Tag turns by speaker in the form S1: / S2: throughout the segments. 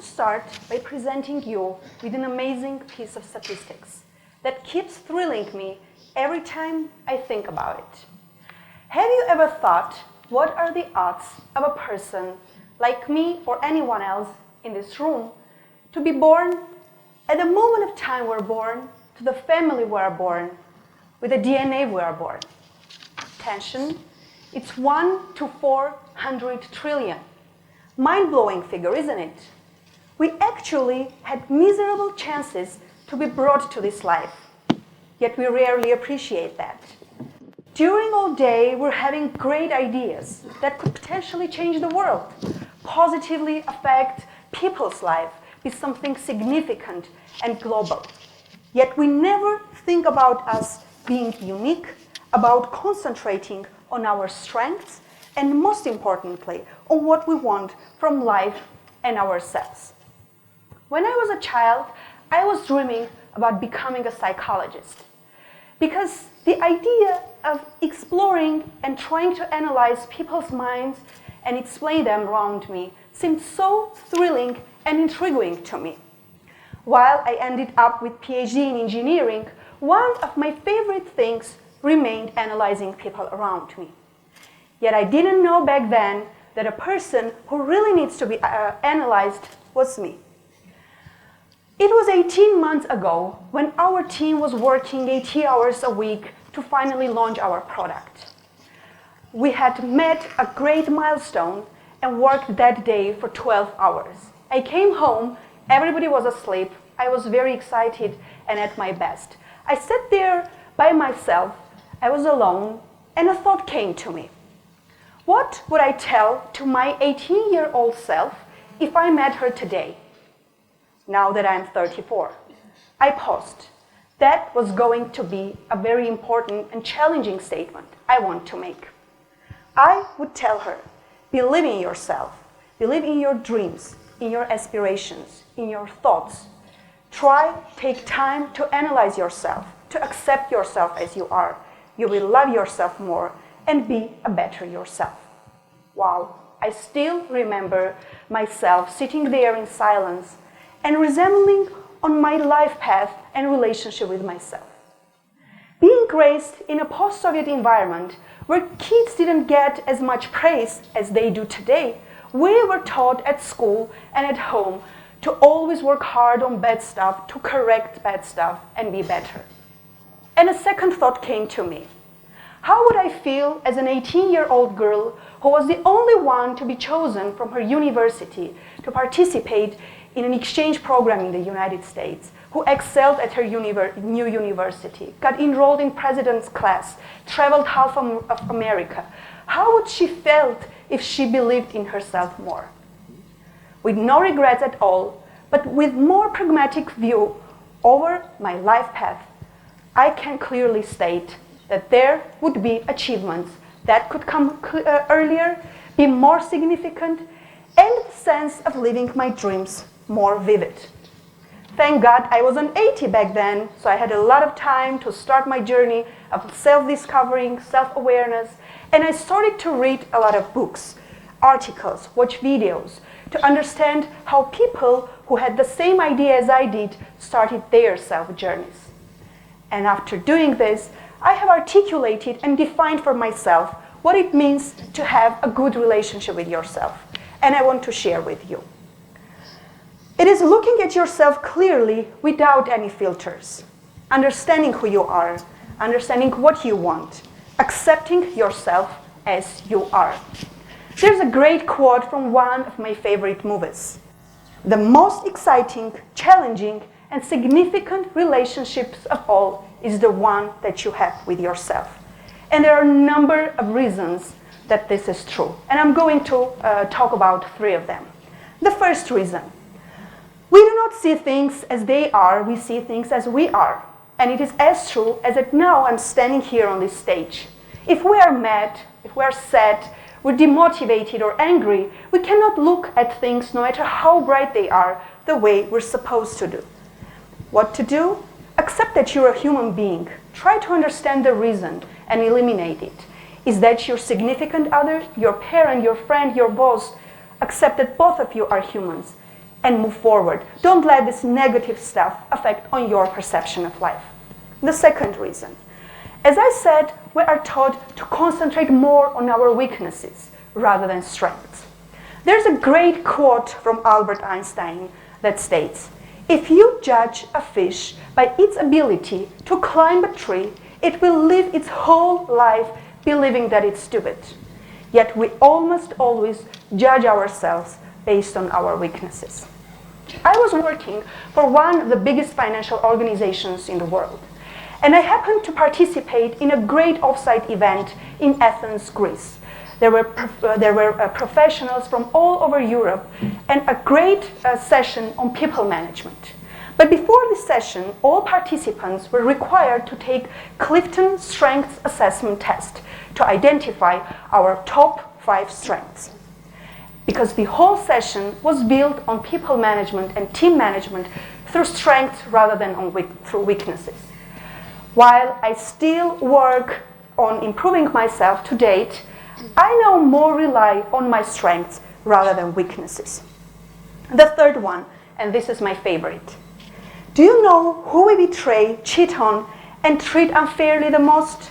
S1: to start by presenting you with an amazing piece of statistics that keeps thrilling me every time I think about it. Have you ever thought, what are the odds of a person like me or anyone else in this room to be born at the moment of time we're born, to the family we are born, with the DNA we are born? Attention, it's 1 to 400 trillion. Mind-blowing figure, isn't it? We actually had miserable chances to be brought to this life, yet we rarely appreciate that. During all day, we're having great ideas that could potentially change the world, positively affect people's life, be something significant and global. Yet we never think about us being unique, about concentrating on our strengths, and most importantly, on what we want from life and ourselves. When I was a child, I was dreaming about becoming a psychologist, because the idea of exploring and trying to analyze people's minds and explain them around me seemed so thrilling and intriguing to me. While I ended up with PhD in engineering, one of my favorite things remained analyzing people around me. Yet I didn't know back then that a person who really needs to be analyzed was me. It was 18 months ago when our team was working 80 hours a week to finally launch our product. We had met a great milestone and worked that day for 12 hours. I came home, everybody was asleep, I was very excited and at my best. I sat there by myself, I was alone, and a thought came to me. What would I tell to my 18-year-old self if I met her today, now that I'm 34? I paused. That was going to be a very important and challenging statement I want to make. I would tell her, believe in yourself, believe in your dreams, in your aspirations, in your thoughts. Take time to analyze yourself, to accept yourself as you are. You will love yourself more and be a better yourself. Wow, I still remember myself sitting there in silence and resembling on my life path and relationship with myself. Being raised in a post-Soviet environment where kids didn't get as much praise as they do today, we were taught at school and at home to always work hard on bad stuff, to correct bad stuff and be better. And a second thought came to me. How would I feel as an 18-year-old girl who was the only one to be chosen from her university to participate in an exchange program in the United States, who excelled at her new university, got enrolled in president's class, traveled half of America? How would she felt if she believed in herself more? With no regrets at all, but with more pragmatic view over my life path, I can clearly state that there would be achievements that could come earlier, be more significant, and the sense of living my dreams more vivid. Thank God I was on 80 back then, so I had a lot of time to start my journey of self-discovering, self-awareness, and I started to read a lot of books, articles, watch videos, to understand how people who had the same idea as I did started their self-journeys. And after doing this, I have articulated and defined for myself what it means to have a good relationship with yourself, and I want to share with you. It is looking at yourself clearly without any filters, understanding who you are, understanding what you want, accepting yourself as you are. There's a great quote from one of my favorite movies. The most exciting, challenging, and significant relationships of all is the one that you have with yourself. And there are a number of reasons that this is true. And I'm going to talk about 3 of them. The first reason, we do not see things as they are, we see things as we are. And it is as true as that now I'm standing here on this stage. If we are mad, if we are sad, we're demotivated or angry, we cannot look at things, no matter how bright they are, the way we're supposed to do. What to do? Accept that you're a human being. Try to understand the reason and eliminate it. Is that your significant other, your parent, your friend, your boss? Accept that both of you are humans. and move forward. Don't let this negative stuff affect on your perception of life. The second reason, as I said, we are taught to concentrate more on our weaknesses rather than strengths. There's a great quote from Albert Einstein that states, "If you judge a fish by its ability to climb a tree, it will live its whole life believing that it's stupid." Yet we almost always judge ourselves based on our weaknesses. I was working for one of the biggest financial organizations in the world, and I happened to participate in a great offsite event in Athens, Greece. There were professionals from all over Europe and a great session on people management. But before this session, all participants were required to take Clifton Strengths Assessment Test to identify our top 5 strengths. Because the whole session was built on people management and team management through strengths rather than through weaknesses. While I still work on improving myself to date, I now more rely on my strengths rather than weaknesses. The third one, and this is my favorite. Do you know who we betray, cheat on, and treat unfairly the most?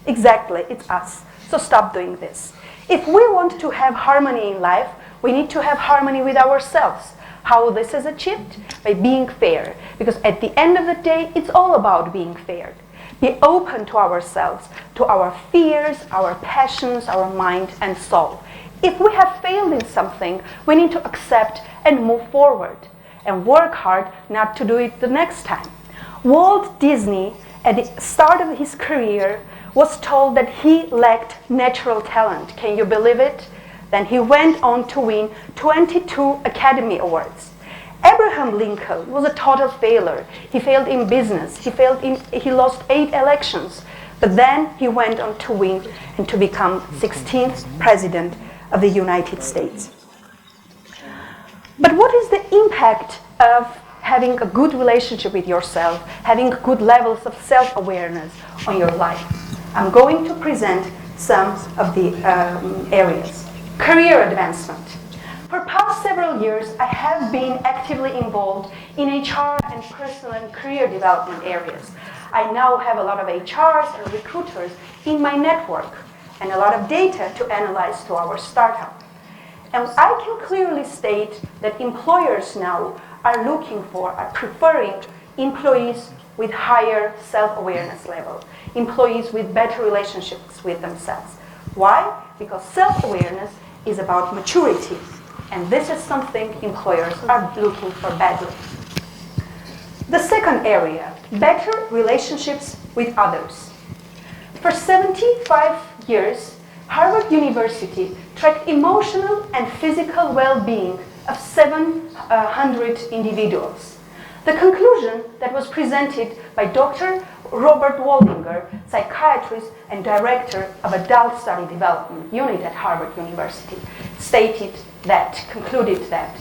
S1: Exactly, it's us. So stop doing this. If we want to have harmony in life, we need to have harmony with ourselves. How this is achieved? By being fair. Because at the end of the day, it's all about being fair. Be open to ourselves, to our fears, our passions, our mind and soul. If we have failed in something, we need to accept and move forward and work hard not to do it the next time. Walt Disney, at the start of his career, was told that he lacked natural talent. Can you believe it? Then he went on to win 22 Academy Awards. Abraham Lincoln was a total failure. He failed in business. He lost 8 elections. But then he went on to win and to become 16th President of the United States. But what is the impact of having a good relationship with yourself, having good levels of self-awareness on your life? I'm going to present some of the areas. Career advancement. For past several years, I have been actively involved in HR and personal and career development areas. I now have a lot of HRs and recruiters in my network and a lot of data to analyze to our startup. And I can clearly state that employers now are preferring employees with higher self-awareness level, employees with better relationships with themselves. Why? Because self-awareness is about maturity. And this is something employers are looking for badly. The second area, better relationships with others. For 75 years, Harvard University tracked emotional and physical well-being of 700 individuals. The conclusion that was presented by Dr. Robert Waldinger, psychiatrist and director of Adult Study Development Unit at Harvard University, concluded that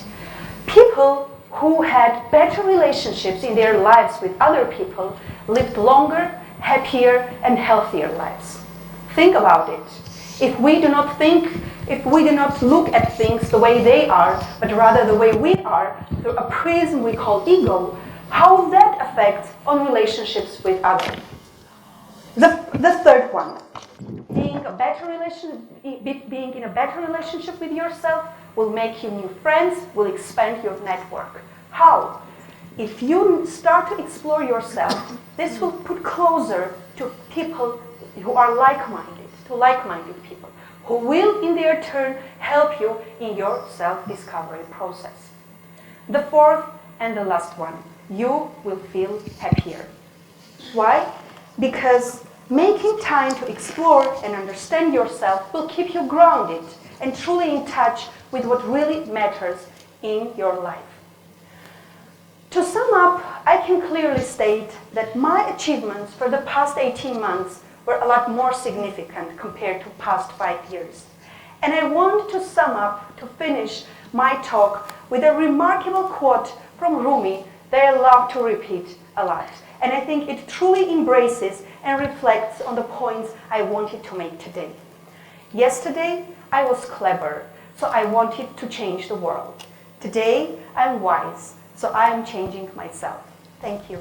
S1: people who had better relationships in their lives with other people lived longer, happier, and healthier lives. Think about it. If we do not look at things the way they are, but rather the way we are, through a prism we call ego, how that affects on relationships with others. The third one, being in a better relationship with yourself will make you new friends, will expand your network. How? If you start to explore yourself, this will put closer to people who are like-minded, to like-minded people, who will in their turn help you in your self-discovery process. The fourth and the last one, you will feel happier. Why? Because making time to explore and understand yourself will keep you grounded and truly in touch with what really matters in your life. To sum up, I can clearly state that my achievements for the past 18 months were a lot more significant compared to past 5 years. And I want to sum up, to finish my talk with a remarkable quote from Rumi that I love to repeat a lot. And I think it truly embraces and reflects on the points I wanted to make today. Yesterday, I was clever, so I wanted to change the world. Today, I'm wise, so I am changing myself. Thank you.